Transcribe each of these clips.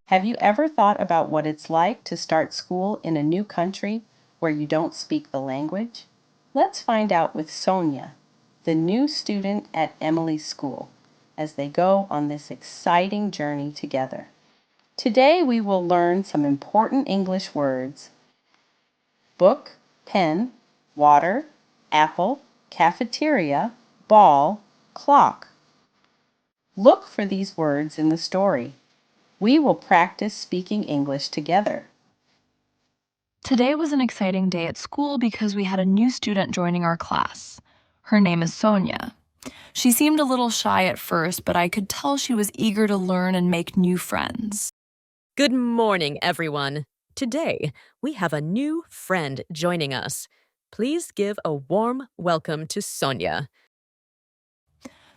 Have you ever thought about what it's like to start school in a new country where you don't speak the language? Let's find out with Sonia, the new student at Emily's school, as they go on this exciting journey together. Today we will learn some important English words: book, pen, water, apple, cafeteria, ball, clock. Look for these words in the story. We will practice speaking English together. Today was an exciting day at school because we had a new student joining our class. Her name is Sonia. She seemed a little shy at first, but I could tell she was eager to learn and make new friends. Good morning, everyone. Today, we have a new friend joining us. Please give a warm welcome to Sonia.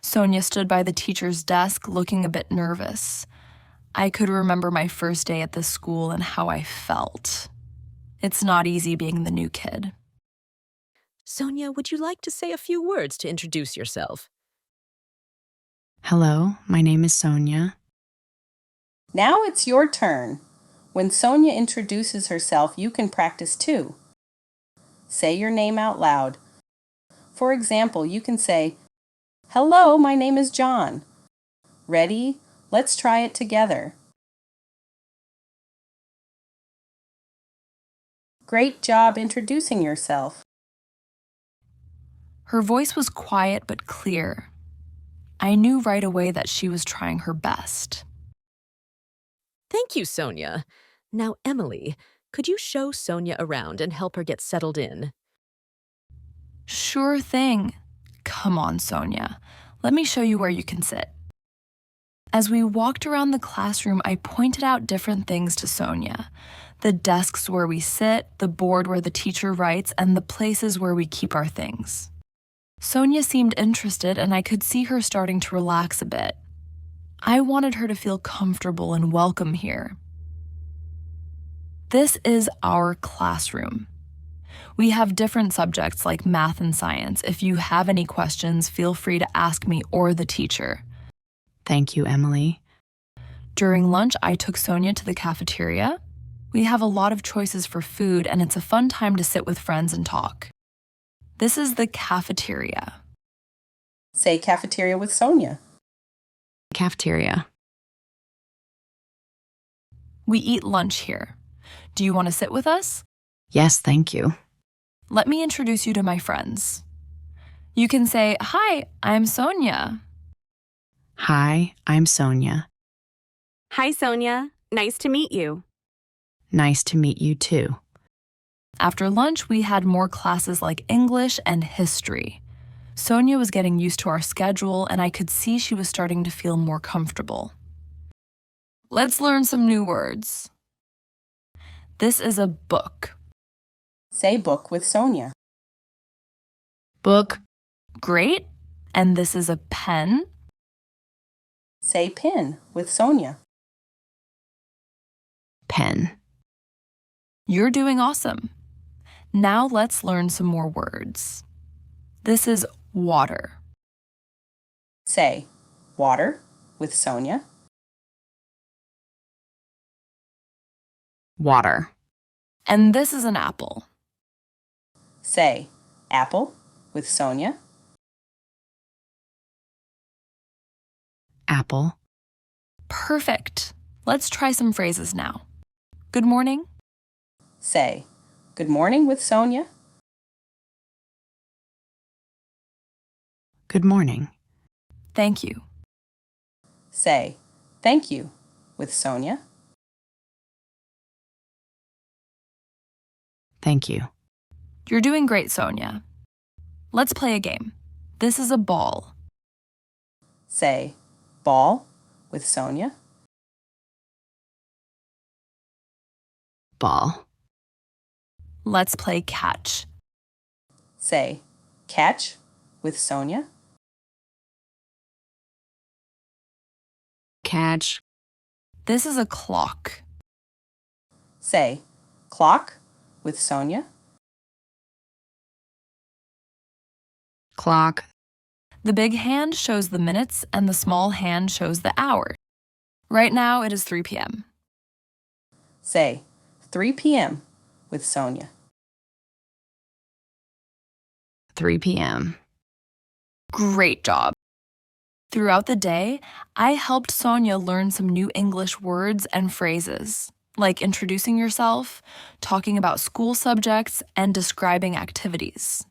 Sonia stood by the teacher's desk looking a bit nervous. I could remember my first day at this school and how I felt. It's not easy being the new kid. Sonia, would you like to say a few words to introduce yourself? Hello, my name is Sonia. Now it's your turn. When Sonia introduces herself, you can practice too. Say your name out loud. For example, you can say, "Hello, my name is John." Ready? Let's try it together. Great job introducing yourself. Her voice was quiet but clear. I knew right away that she was trying her best. Thank you, Sonia. Now, Emily, could you show Sonia around and help her get settled in? Sure thing. Come on, Sonia. Let me show you where you can sit. As we walked around the classroom, I pointed out different things to Sonia. The desks where we sit, the board where the teacher writes, and the places where we keep our things. Sonia seemed interested, and I could see her starting to relax a bit. I wanted her to feel comfortable and welcome here. This is our classroom. We have different subjects like math and science. If you have any questions, feel free to ask me or the teacher. Thank you, Emily. During lunch, I took Sonia to the cafeteria. We have a lot of choices for food, and it's a fun time to sit with friends and talk. This is the cafeteria. Say cafeteria with Sonia. Cafeteria. We eat lunch here. Do you want to sit with us? Yes, thank you. Let me introduce you to my friends. You can say, "Hi, I'm Sonia." Hi, I'm Sonia. Hi, Sonia. Nice to meet you. Nice to meet you too. After lunch, we had more classes like English and history. Sonia was getting used to our schedule, and I could see she was starting to feel more comfortable. Let's learn some new words. This is a book. Say book with Sonia. Book. Great. And this is a pen. Say pen with Sonia. Pen. You're doing awesome. Now let's learn some more words. This is water. Say water with Sonia. Water. And this is an apple. Say apple with Sonia. Apple. Perfect. Let's try some phrases now. Good morning. Say good morning with Sonia. Good morning. Thank you. Say thank you with Sonia. Thank you. You're doing great, Sonia. Let's play a game. This is a ball. Say ball with Sonia. Ball. Let's play catch. Say catch with Sonia. Catch. This is a clock. Say clock with Sonia. Clock. The big hand shows the minutes and the small hand shows the hour. Right now it is 3 p.m. Say, 3 p.m. with Sonia. 3 p.m. Great job. Throughout the day, I helped Sonia learn some new English words and phrases, like introducing yourself, talking about school subjects, and describing activities.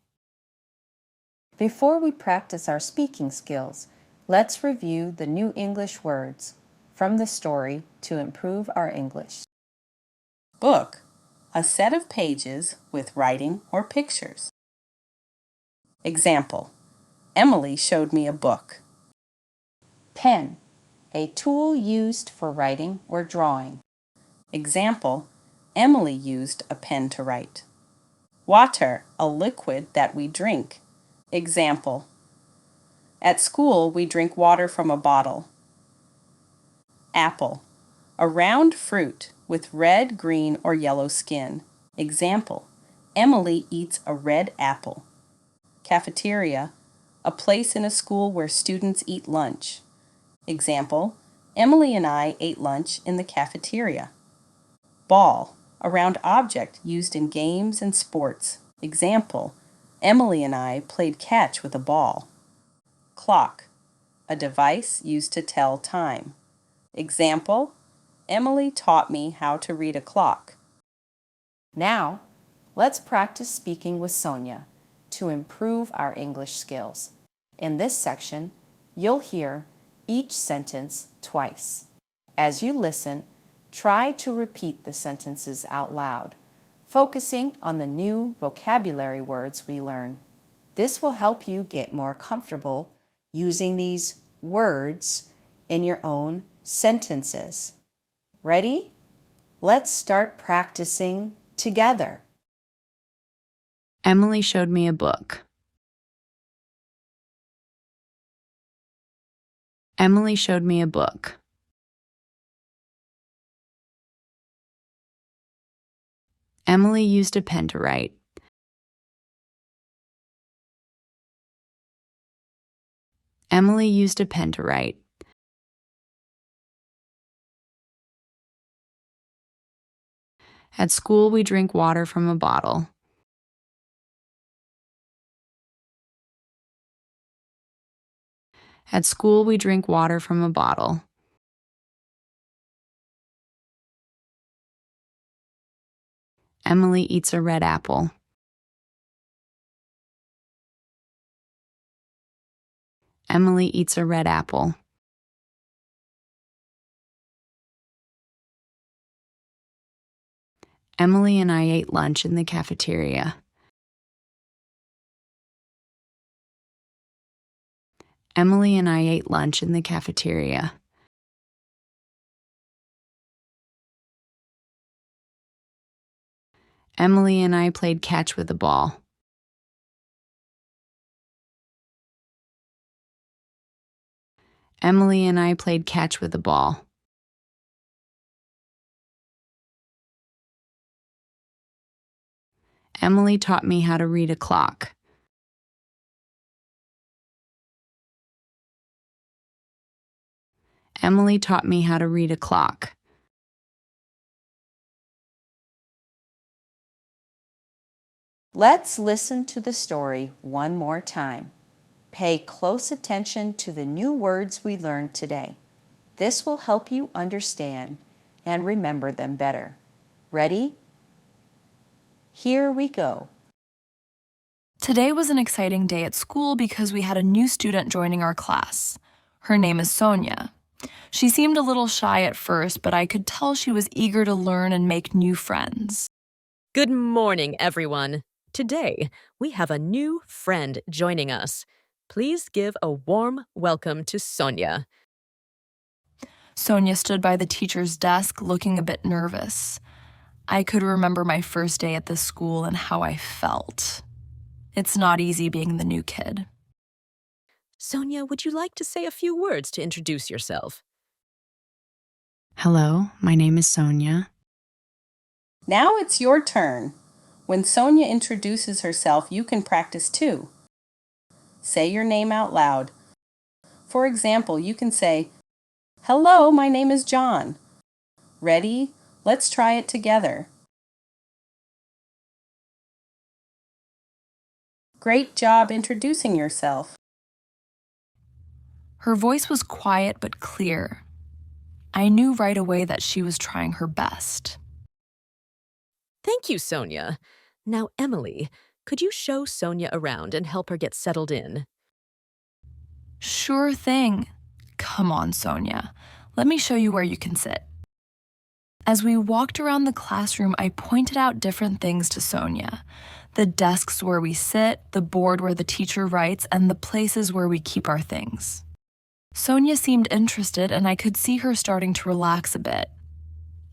Before we practice our speaking skills, let's review the new English words from the story to improve our English. Book, a set of pages with writing or pictures. Example, Emily showed me a book. Pen, a tool used for writing or drawing. Example, Emily used a pen to write. Water, a liquid that we drink. Example, at school we drink water from a bottle. Apple, a round fruit with red, green, or yellow skin. Example, Emily eats a red apple. Cafeteria, a place in a school where students eat lunch. Example, Emily and I ate lunch in the cafeteria. Ball, a round object used in games and sports. Example, Emily and I played catch with a ball. Clock, a device used to tell time. Example, Emily taught me how to read a clock. Now, let's practice speaking with Sonia to improve our English skills. In this section, you'll hear each sentence twice. As you listen, try to repeat the sentences out loud, focusing on the new vocabulary words we learn. This will help you get more comfortable using these words in your own sentences. Ready? Let's start practicing together. Emily showed me a book. Emily showed me a book. Emily used a pen to write. Emily used a pen to write. At school, we drink water from a bottle. At school, we drink water from a bottle. Emily eats a red apple. Emily eats a red apple. Emily and I ate lunch in the cafeteria. Emily and I ate lunch in the cafeteria. Emily and I played catch with a ball. Emily and I played catch with a ball. Emily taught me how to read a clock. Emily taught me how to read a clock. Let's listen to the story one more time. Pay close attention to the new words we learned today. This will help you understand and remember them better. Ready? Here we go. Today was an exciting day at school because we had a new student joining our class. Her name is Sonia. She seemed a little shy at first, but I could tell she was eager to learn and make new friends. Good morning, everyone. Today, we have a new friend joining us. Please give a warm welcome to Sonia. Sonia stood by the teacher's desk looking a bit nervous. I could remember my first day at this school and how I felt. It's not easy being the new kid. Sonia, would you like to say a few words to introduce yourself? Hello, my name is Sonia. Now it's your turn. When Sonia introduces herself, you can practice too. Say your name out loud. For example, you can say, "Hello, my name is John." Ready? Let's try it together. Great job introducing yourself. Her voice was quiet but clear. I knew right away that she was trying her best. Thank you, Sonia. Now, Emily, could you show Sonia around and help her get settled in? Sure thing. Come on, Sonia. Let me show you where you can sit. As we walked around the classroom, I pointed out different things to Sonia. The desks where we sit, the board where the teacher writes, and the places where we keep our things. Sonia seemed interested, and I could see her starting to relax a bit.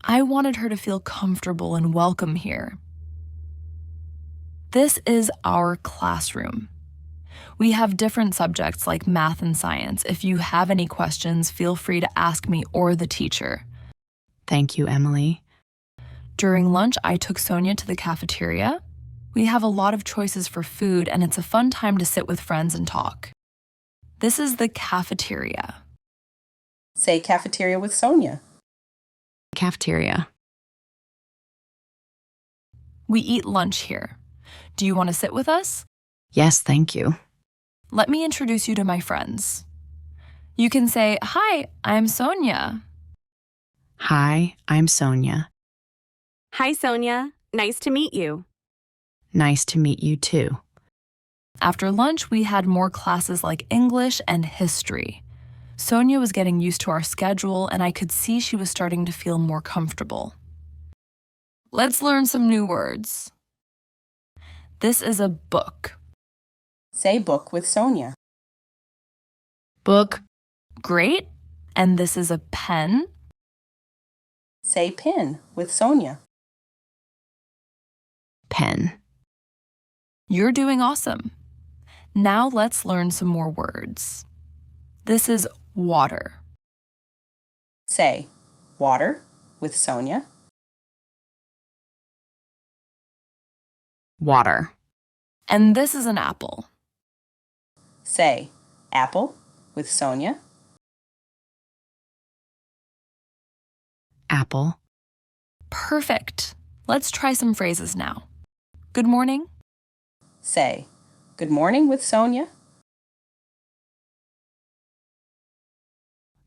I wanted her to feel comfortable and welcome here. This is our classroom. We have different subjects like math and science. If you have any questions, feel free to ask me or the teacher. Thank you, Emily. During lunch, I took Sonia to the cafeteria. We have a lot of choices for food, and it's a fun time to sit with friends and talk. This is the cafeteria. Say cafeteria with Sonia. Cafeteria. We eat lunch here. Do you want to sit with us? Yes, thank you. Let me introduce you to my friends. You can say, "Hi, I'm Sonia." Hi, I'm Sonia. Hi, Sonia. Nice to meet you. Nice to meet you too. After lunch, we had more classes like English and history. Sonia was getting used to our schedule, and I could see she was starting to feel more comfortable. Let's learn some new words. This is a book. Say book with Sonia. Book. Great. And this is a pen. Say pen with Sonia. Pen. You're doing awesome. Now let's learn some more words. This is water. Say water with Sonia. Water. And this is an apple. Say apple with Sonia. Apple. Perfect. Let's try some phrases now. Good morning. Say good morning with Sonia.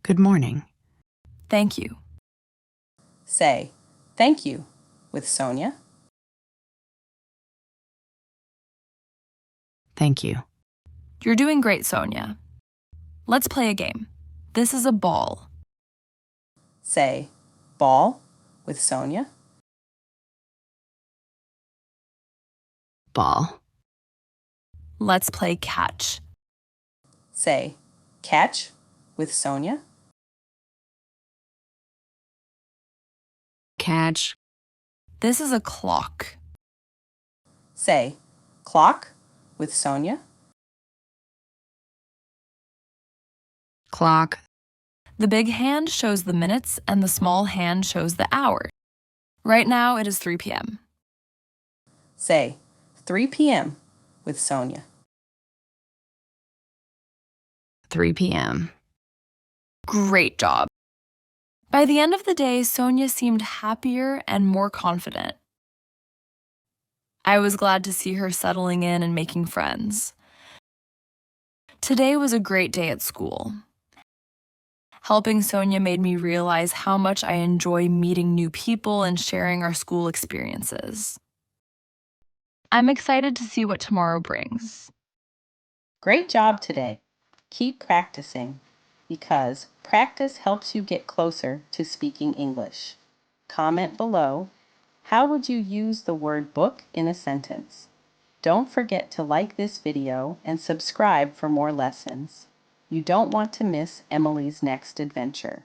Good morning. Thank you. Say thank you with Sonia. Thank you. You're doing great, Sonia. Let's play a game. This is a ball. Say ball with Sonia. Ball. Let's play catch. Say catch with Sonia. Catch. This is a clock. Say clock with Sonia. Clock. The big hand shows the minutes and the small hand shows the hours. Right now it is 3 p.m. Say 3 p.m. with Sonia. 3 p.m. Great job. By the end of the day, Sonia seemed happier and more confident. I was glad to see her settling in and making friends. Today was a great day at school. Helping Sonia made me realize how much I enjoy meeting new people and sharing our school experiences. I'm excited to see what tomorrow brings. Great job today. Keep practicing because practice helps you get closer to speaking English. Comment below, how would you use the word book in a sentence? Don't forget to like this video and subscribe for more lessons. You don't want to miss Emily's next adventure.